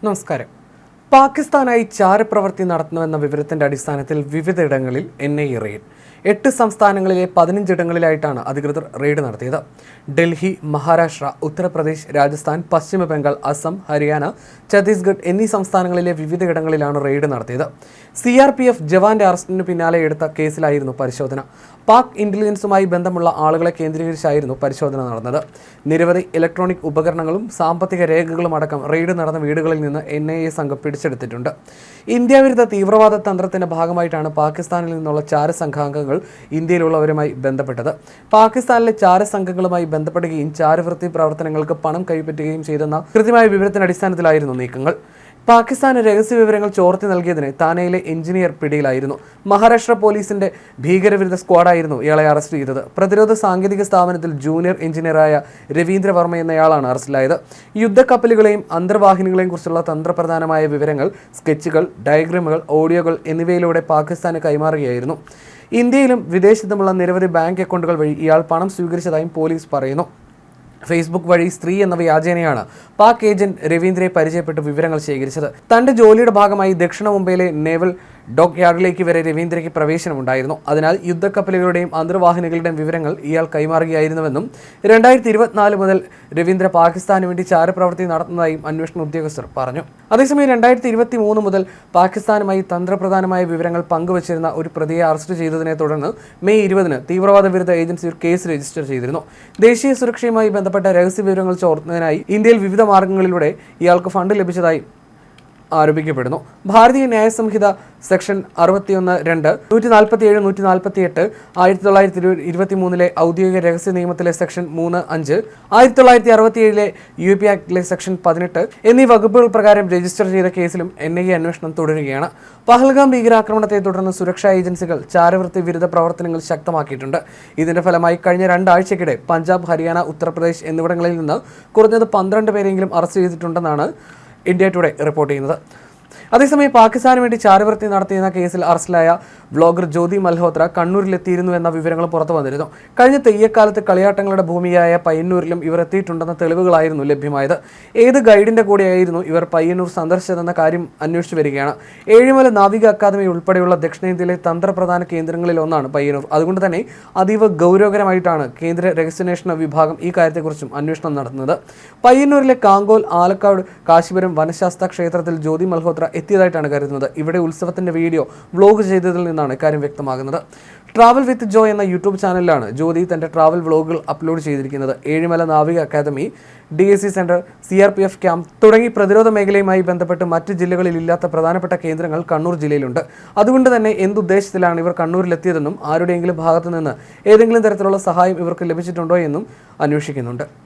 നമസ്കാരം. പാകിസ്ഥാനായി ചാരപ്രവൃത്തി നടത്തുന്നുവെന്ന വിവരത്തിന്റെ അടിസ്ഥാനത്തിൽ വിവിധയിടങ്ങളിൽ NIA റെയ്ഡ്. 8 സംസ്ഥാനങ്ങളിലെ 15 ഇടങ്ങളിലായിട്ടാണ് അധികൃതർ റെയ്ഡ് നടത്തിയത്. ഡൽഹി, മഹാരാഷ്ട്ര, ഉത്തർപ്രദേശ്, രാജസ്ഥാൻ, പശ്ചിമ ബംഗാൾ, അസം, ഹരിയാന, ഛത്തീസ്ഗഡ് എന്നീ സംസ്ഥാനങ്ങളിലെ വിവിധയിടങ്ങളിലാണ് റെയ്ഡ് നടത്തിയത്. CRPF ജവാന്റെ അറസ്റ്റിന് പിന്നാലെ എടുത്ത കേസിലായിരുന്നു പരിശോധന. പാക് ഇന്റലിജൻസുമായി ബന്ധമുള്ള ആളുകളെ കേന്ദ്രീകരിച്ചായിരുന്നു പരിശോധന നടന്നത്. നിരവധി ഇലക്ട്രോണിക് ഉപകരണങ്ങളും സാമ്പത്തിക രേഖകളും അടക്കം റെയ്ഡ് നടന്ന വീടുകളിൽ നിന്ന് NIA സംഘം പിടിച്ചെടുത്തിട്ടുണ്ട്. ഇന്ത്യ വിരുദ്ധ തീവ്രവാദ തന്ത്രത്തിന്റെ ഭാഗമായിട്ടാണ് പാകിസ്ഥാനിൽ നിന്നുള്ള ചാരസംഘാംഗങ്ങൾ ഇന്ത്യയിലുള്ളവരുമായി ബന്ധപ്പെട്ടത്. പാകിസ്ഥാനിലെ ചാരസംഘങ്ങളുമായി ബന്ധപ്പെടുകയും ചാരവൃത്തി പ്രവർത്തനങ്ങൾക്ക് പണം കൈപ്പറ്റുകയും ചെയ്തെന്ന കൃത്യമായ വിവരത്തിന്റെ അടിസ്ഥാനത്തിലായിരുന്നു നീക്കങ്ങൾ. പാകിസ്ഥാന് രഹസ്യ വിവരങ്ങൾ ചോർത്തി നൽകിയതിന് താനെയിലെ എഞ്ചിനീയർ പിടിയിലായിരുന്നു. മഹാരാഷ്ട്ര പോലീസിന്റെ ഭീകരവിരുദ്ധ സ്ക്വാഡായിരുന്നു ഇയാളെ അറസ്റ്റ് ചെയ്തത്. പ്രതിരോധ സാങ്കേതിക സ്ഥാപനത്തിൽ ജൂനിയർ എഞ്ചിനീയറായ രവീന്ദ്ര വർമ്മ എന്നയാളാണ് അറസ്റ്റിലായത്. യുദ്ധക്കപ്പലുകളെയും അന്തർവാഹിനികളെയും കുറിച്ചുള്ള തന്ത്രപ്രധാനമായ വിവരങ്ങൾ, സ്കെച്ചുകൾ, ഡയഗ്രമുകൾ, ഓഡിയോകൾ എന്നിവയിലൂടെ പാകിസ്ഥാന് കൈമാറുകയായിരുന്നു. ഇന്ത്യയിലും വിദേശത്തുമുള്ള നിരവധി ബാങ്ക് അക്കൗണ്ടുകൾ വഴി ഇയാൾ പണം സ്വീകരിച്ചതായും പോലീസ് പറയുന്നു. ഫേസ്ബുക്ക് വഴി സ്ത്രീ എന്ന വ്യാജേനയാണ് പാക് ഏജന്റ് രവീന്ദ്രയെ പരിചയപ്പെട്ട് വിവരങ്ങൾ ശേഖരിച്ചത്. തന്റെ ജോലിയുടെ ഭാഗമായി ദക്ഷിണ മുംബൈയിലെ നേവൽ ഡോക്ക് യാർഡിലേക്ക് വരെ രവീന്ദ്രയ്ക്ക് പ്രവേശനമുണ്ടായിരുന്നു. അതിനാൽ യുദ്ധക്കപ്പലുകളുടെയും അന്തർവാഹിനികളുടെയും വിവരങ്ങൾ ഇയാൾ കൈമാറുകയായിരുന്നുവെന്നും 2024 മുതൽ രവീന്ദ്ര പാകിസ്ഥാന് വേണ്ടി ചാരപ്രവൃത്തി നടത്തുന്നതായും അന്വേഷണ ഉദ്യോഗസ്ഥർ പറഞ്ഞു. അതേസമയം 2023 മുതൽ പാകിസ്ഥാനുമായി തന്ത്രപ്രധാനമായ വിവരങ്ങൾ പങ്കുവച്ചിരുന്ന ഒരു പ്രതിയെ അറസ്റ്റ് ചെയ്തതിനെ തുടർന്ന് മെയ് 20 തീവ്രവാദ വിരുദ്ധ ഏജൻസി ഒരു കേസ് രജിസ്റ്റർ ചെയ്തിരുന്നു. ദേശീയ സുരക്ഷയുമായി ബന്ധപ്പെട്ട രഹസ്യ വിവരങ്ങൾ ചോർത്തുന്നതിനായി ഇന്ത്യയിൽ വിവിധ മാർഗങ്ങളിലൂടെ ഇയാൾക്ക് ഫണ്ട് ലഭിച്ചതായി ആരോപിക്കപ്പെടുന്നു. ഭാരതീയ ന്യായ സംഹിത സെക്ഷൻ 61(2), 147, 148, 1923 ഔദ്യോഗിക രഹസ്യ നിയമത്തിലെ സെക്ഷൻ 3(5), 1967 UP ആക്ടിലെ സെക്ഷൻ 18 എന്നീ വകുപ്പുകൾ പ്രകാരം രജിസ്റ്റർ ചെയ്ത കേസിലും NIA അന്വേഷണം തുടരുകയാണ്. പഹൽഗാം ഭീകരാക്രമണത്തെ തുടർന്ന് സുരക്ഷാ ഏജൻസികൾ ചാരവൃത്തി വിരുദ്ധ പ്രവർത്തനങ്ങൾ ശക്തമാക്കിയിട്ടുണ്ട്. ഇതിന്റെ ഫലമായി കഴിഞ്ഞ 2 ആഴ്ചക്കിടെ പഞ്ചാബ്, ഹരിയാന, ഉത്തർപ്രദേശ് എന്നിവിടങ്ങളിൽ നിന്ന് കുറഞ്ഞത് 12 പേരെങ്കിലും അറസ്റ്റ് ചെയ്തിട്ടുണ്ടെന്നാണ് ഇന്ത്യ ടുഡേ റിപ്പോർട്ട് ചെയ്യുന്നത്. അതേസമയം പാകിസ്ഥാന് വേണ്ടി ചാരവൃത്തി നടത്തിയെന്ന കേസിൽ അറസ്റ്റിലായ വ്ളോഗർ ജ്യോതി മൽഹോത്ര കണ്ണൂരിലെത്തിയിരുന്നു എന്ന വിവരങ്ങൾ പുറത്തു വന്നിരുന്നു. കഴിഞ്ഞ തെയ്യക്കാലത്ത് കളിയാട്ടങ്ങളുടെ ഭൂമിയായ പയ്യന്നൂരിലും ഇവർ എത്തിയിട്ടുണ്ടെന്ന തെളിവുകളായിരുന്നു ലഭ്യമായത്. ഏത് ഗൈഡിന്റെ കൂടെയായിരുന്നു ഇവർ പയ്യന്നൂർ സന്ദർശിച്ചതെന്ന കാര്യം അന്വേഷിച്ചു വരികയാണ്. ഏഴിമല നാവിക അക്കാദമി ഉൾപ്പെടെയുള്ള ദക്ഷിണേന്ത്യയിലെ തന്ത്രപ്രധാന കേന്ദ്രങ്ങളിൽ ഒന്നാണ് പയ്യന്നൂർ. അതുകൊണ്ട് തന്നെ അതീവ ഗൗരവകരമായിട്ടാണ് കേന്ദ്ര രഹസ്യാന്വേഷണ വിഭാഗം ഈ കാര്യത്തെക്കുറിച്ചും അന്വേഷണം നടത്തുന്നത്. പയ്യന്നൂരിലെ കാങ്കോൽ, ആലക്കാട്, കാശിപുരം വനശാസ്ത്ര ക്ഷേത്രത്തിൽ ജ്യോതി മൽഹോത്ര എത്തിയതായിട്ടാണ് കരുതുന്നത്. ഇവിടെ ഉത്സവത്തിന്റെ വീഡിയോ വ്ലോഗ് ചെയ്തതിൽ നിന്നാണ് കാര്യം വ്യക്തമാകുന്നത്. ട്രാവൽ വിത്ത് ജോ എന്ന യൂട്യൂബ് ചാനലിലാണ് ജ്യോതി തന്റെ ട്രാവൽ വ്ലോഗുകൾ അപ്ലോഡ് ചെയ്തിരിക്കുന്നത്. ഏഴിമല നാവിക academy, DSC centre, CRPF camp തുടങ്ങി പ്രതിരോധ മേഖലയുമായി ബന്ധപ്പെട്ട് മറ്റ് ജില്ലകളിൽ ഇല്ലാത്ത പ്രധാനപ്പെട്ട കേന്ദ്രങ്ങൾ കണ്ണൂർ ജില്ലയിലുണ്ട്. അതുകൊണ്ട് തന്നെ എന്തുദ്ദേശത്തിലാണ് ഇവർ കണ്ണൂരിലെത്തിയതെന്നും ആരുടെയെങ്കിലും ഭാഗത്തു നിന്ന് ഏതെങ്കിലും തരത്തിലുള്ള സഹായം ഇവർക്ക് ലഭിച്ചിട്ടുണ്ടോ എന്നും അന്വേഷിക്കുന്നുണ്ട്.